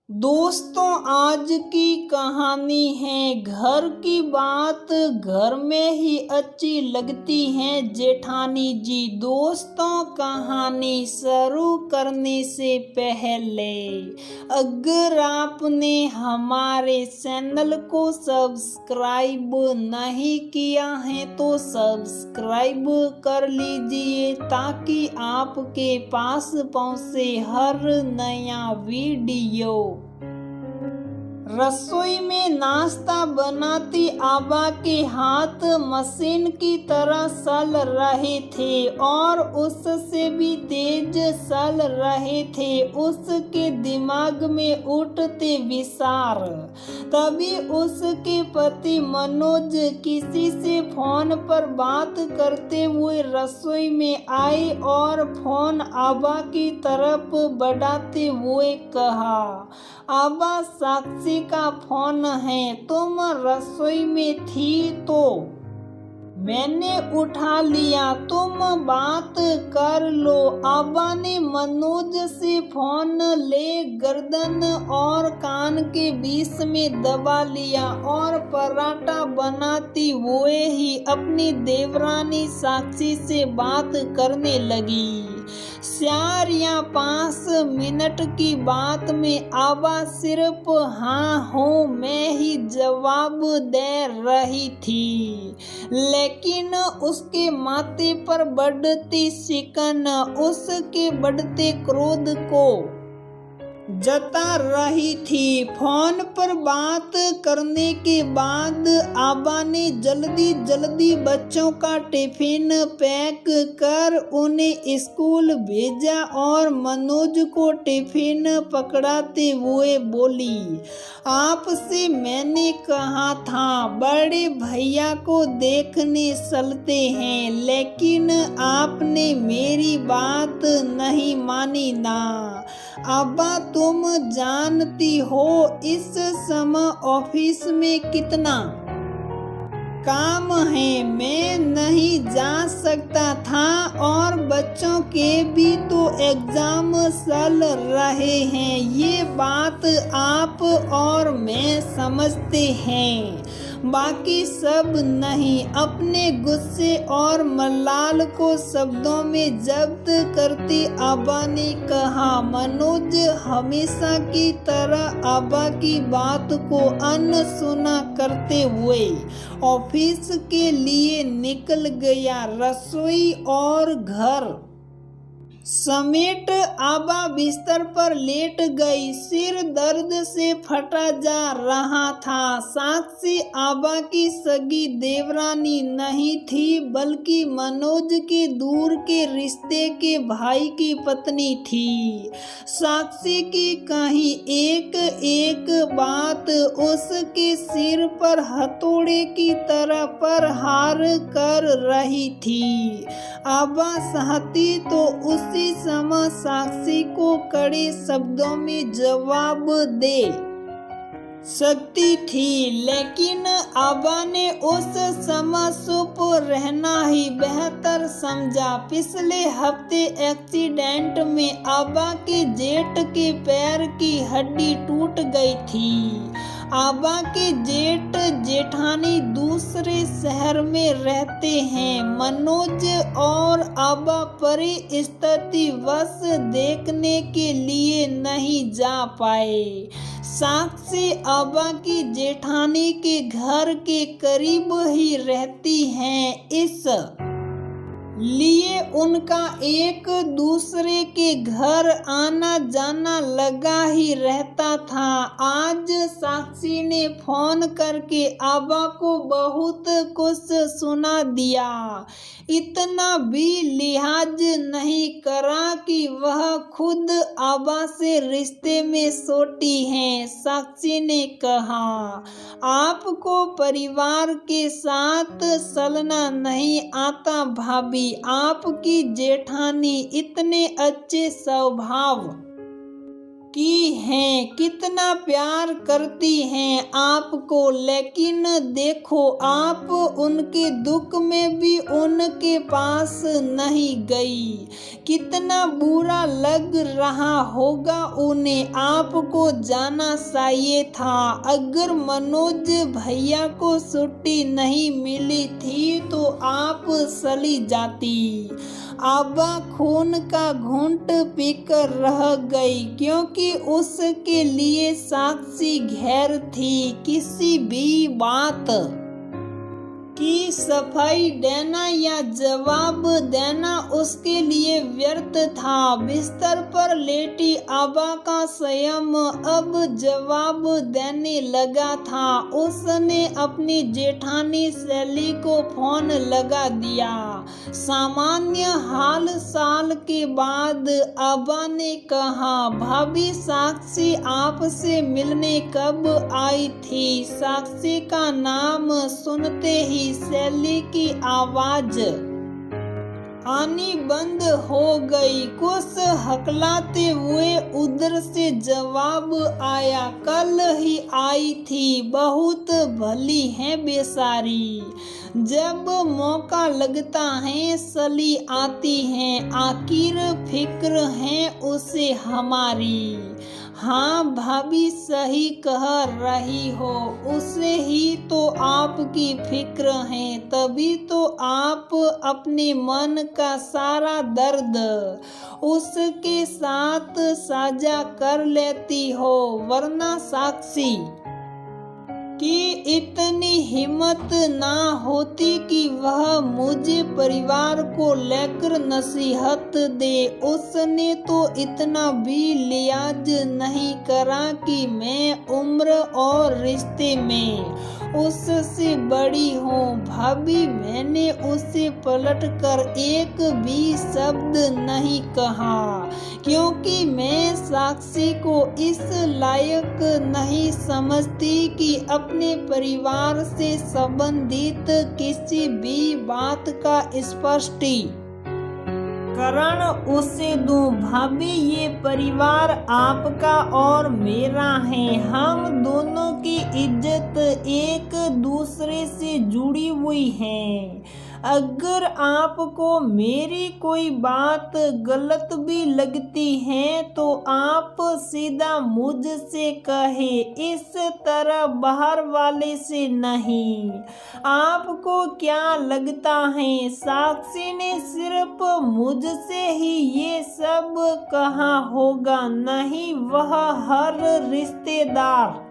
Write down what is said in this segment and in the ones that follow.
दोस्तों, आज की कहानी है घर की बात घर में ही अच्छी लगती है जेठानी जी। दोस्तों, कहानी शुरू करने से पहले अगर आपने हमारे चैनल को सब्सक्राइब नहीं किया है तो सब्सक्राइब कर लीजिए ताकि आपके पास पहुंचे हर नया वीडियो। रसोई में नाश्ता बनाती आबा के हाथ मशीन की तरह चल रहे थे और उससे भी तेज चल रहे थे उसके दिमाग में उठते विचार। तभी उसके पति मनोज किसी से फोन पर बात करते हुए रसोई में आए और फोन आबा की तरफ बढ़ाते हुए कहा, आबा, साक्षी का फोन है, तुम रसोई में थी तो मैंने उठा लिया, तुम बात कर लो। आबा ने मनोज से फोन ले गर्दन और कान के बीच में दबा लिया और पराठा बनाती हुए ही अपनी देवरानी साक्षी से बात करने लगी। 4 या 5 मिनट की बात में आबा सिर्फ हाँ हूँ मैं ही जवाब दे रही थी, लेकिन उसके माथे पर बढ़ती सिकन उसके बढ़ते क्रोध को जता रही थी। फोन पर बात करने के बाद आबा ने जल्दी जल्दी बच्चों का टिफिन पैक कर उन्हें स्कूल भेजा और मनोज को टिफिन पकड़ाते हुए बोली, आपसे मैंने कहा था बड़े भैया को देखने चलते हैं, लेकिन आपने मेरी बात नहीं मानी ना। आबा, तुम जानती हो इस समय ऑफिस में कितना काम है, मैं नहीं जा सकता था और बच्चों के भी तो एग्जाम चल रहे हैं, ये बात आप और मैं समझते हैं, बाकी सब नहीं। अपने गुस्से और मलाल को शब्दों में जब्त करती आबा ने कहा, मनोज हमेशा की तरह आबा की बात को अनसुना करते हुए ऑफिस के लिए निकल गया। रसोई और घर समेट आबा बिस्तर पर लेट गई, सिर दर्द से फटा जा रहा था। साक्षी आबा की सगी देवरानी नहीं थी बल्कि मनोज के दूर के रिश्ते के भाई की पत्नी थी। साक्षी की कहीं एक एक बात उसके सिर पर हथौड़े की तरह प्रहार कर रही थी। आबा चाहती तो उसी समय साक्षी को कड़े शब्दों में जवाब दे सकती थी, लेकिन आबा ने उस समय चुप रहना ही बेहतर समझा। पिछले हफ्ते एक्सीडेंट में आबा के जेठ के पैर की हड्डी टूट गई थी। आबा के जेठ जेठानी दूसरे शहर में रहते हैं। मनोज और आबा परिस्थितिवश देखने के लिए नहीं जा पाए। साक्षी आबा की जेठानी के घर के करीब ही रहती हैं, इस लिए उनका एक दूसरे के घर आना जाना लगा ही रहता था। आज साक्षी ने फोन करके आबा को बहुत कुछ सुना दिया, इतना भी लिहाज नहीं करा कि वह खुद आबा से रिश्ते में छोटी हैं। साक्षी ने कहा, आपको परिवार के साथ चलना नहीं आता भाभी, आपकी जेठानी इतने अच्छे स्वभाव की हैं, कितना प्यार करती हैं आपको, लेकिन देखो आप उनके दुख में भी उनके पास नहीं गई। कितना बुरा लग रहा होगा उन्हें। आपको जाना चाहिए था। अगर मनोज भैया को छुट्टी नहीं मिली थी तो आप चली जाती। आबा खून का घूंट पीकर रह गई, क्योंकि उसके लिए साक्षी गैर थी। किसी भी बात की सफाई देना या जवाब देना उसके लिए व्यर्थ था। बिस्तर पर लेटी आबा का संयम अब जवाब देने लगा था। उसने अपनी जेठानी शैली को फोन लगा दिया। सामान्य हाल चाल के बाद आबा ने कहा, भाभी साक्षी आपसे मिलने कब आई थी? साक्षी का नाम सुनते ही शैली की आवाज आनी बंद हो गई। कुछ हकलाते हुए उधर से जवाब आया, कल ही आई थी, बहुत भली है बेचारी। जब मौका लगता है चली आती हैं, आखिर फिक्र है उसे हमारी। हाँ भाभी सही कह रही हो, उसे ही तो आपकी फिक्र है, तभी तो आप अपने मन का सारा दर्द उसके साथ साझा कर लेती हो। वरना साक्षी कि इतनी हिम्मत ना होती कि वह मुझे परिवार को लेकर नसीहत दे। उसने तो इतना भी लिहाज नहीं करा कि मैं उम्र और रिश्ते में उससे बड़ी हूँ। भाभी मैंने उसे पलट कर एक भी शब्द नहीं कहा, क्योंकि मैं साक्षी को इस लायक नहीं समझती कि अपने परिवार से संबंधित किसी भी बात का स्पष्टीकरण उसे दूं। भाभी ये परिवार आपका और मेरा है। हम दोनों की इज्जत एक दूसरे से जुड़ी हुई है। अगर आपको मेरी कोई बात गलत भी लगती है तो आप सीधा मुझसे कहे, इस तरह बाहर वाले से नहीं। आपको क्या लगता है साक्षी ने सिर्फ मुझसे ही ये सब कहा होगा? नहीं, वह हर रिश्तेदार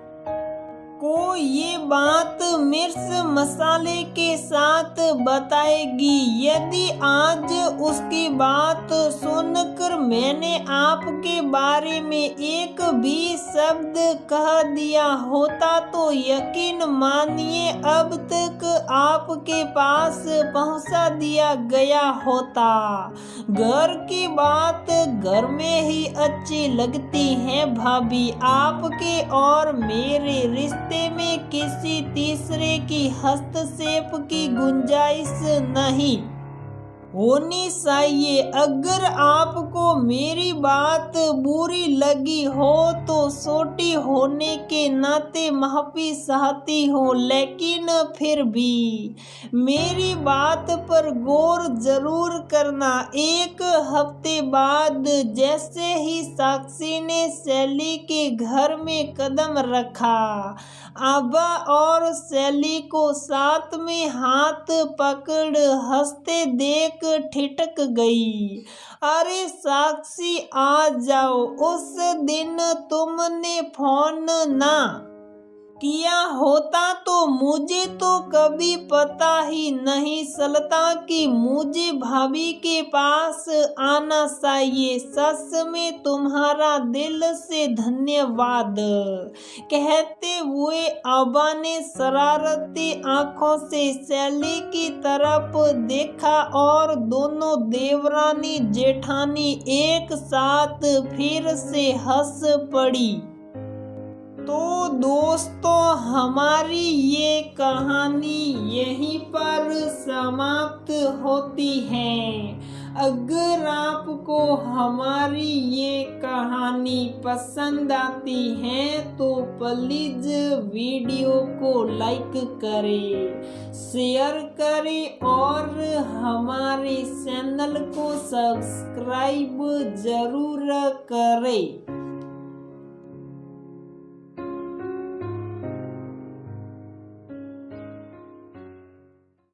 को ये बात मिर्च मसाले के साथ बताएगी। यदि आज उसकी बात सुनकर मैंने आपके बारे में एक भी शब्द कह दिया होता तो यकीन मानिए अब तक आपके पास पहुंचा दिया गया होता। घर की बात घर में ही अच्छी लगती है भाभी। आपके और मेरे रिश्ते में किसी तीसरे की हस्तक्षेप की गुंजाइश नहीं होनी चाहिए। अगर आपको मेरी बात बुरी लगी हो तो छोटी होने के नाते माफी चाहती हूँ, लेकिन फिर भी मेरी बात पर गौर जरूर करना। एक हफ्ते बाद जैसे ही साक्षी ने शैली के घर में कदम रखा, आबा और शैली को साथ में हाथ पकड़ हंसते देख ठिठक गई। अरे साक्षी आ जाओ, उस दिन तुमने फोन ना किया होता तो मुझे तो कभी पता ही नहीं चलता कि मुझे भाभी के पास आना चाहिए। सच में तुम्हारा दिल से धन्यवाद। कहते हुए आबा ने शरारती आंखों से शैली की तरफ देखा और दोनों देवरानी जेठानी एक साथ फिर से हंस पड़ी। तो दोस्तों हमारी ये कहानी यहीं पर समाप्त होती है। अगर आपको हमारी ये कहानी पसंद आती है तो प्लीज वीडियो को लाइक करें, शेयर करें और हमारे चैनल को सब्सक्राइब जरूर करें।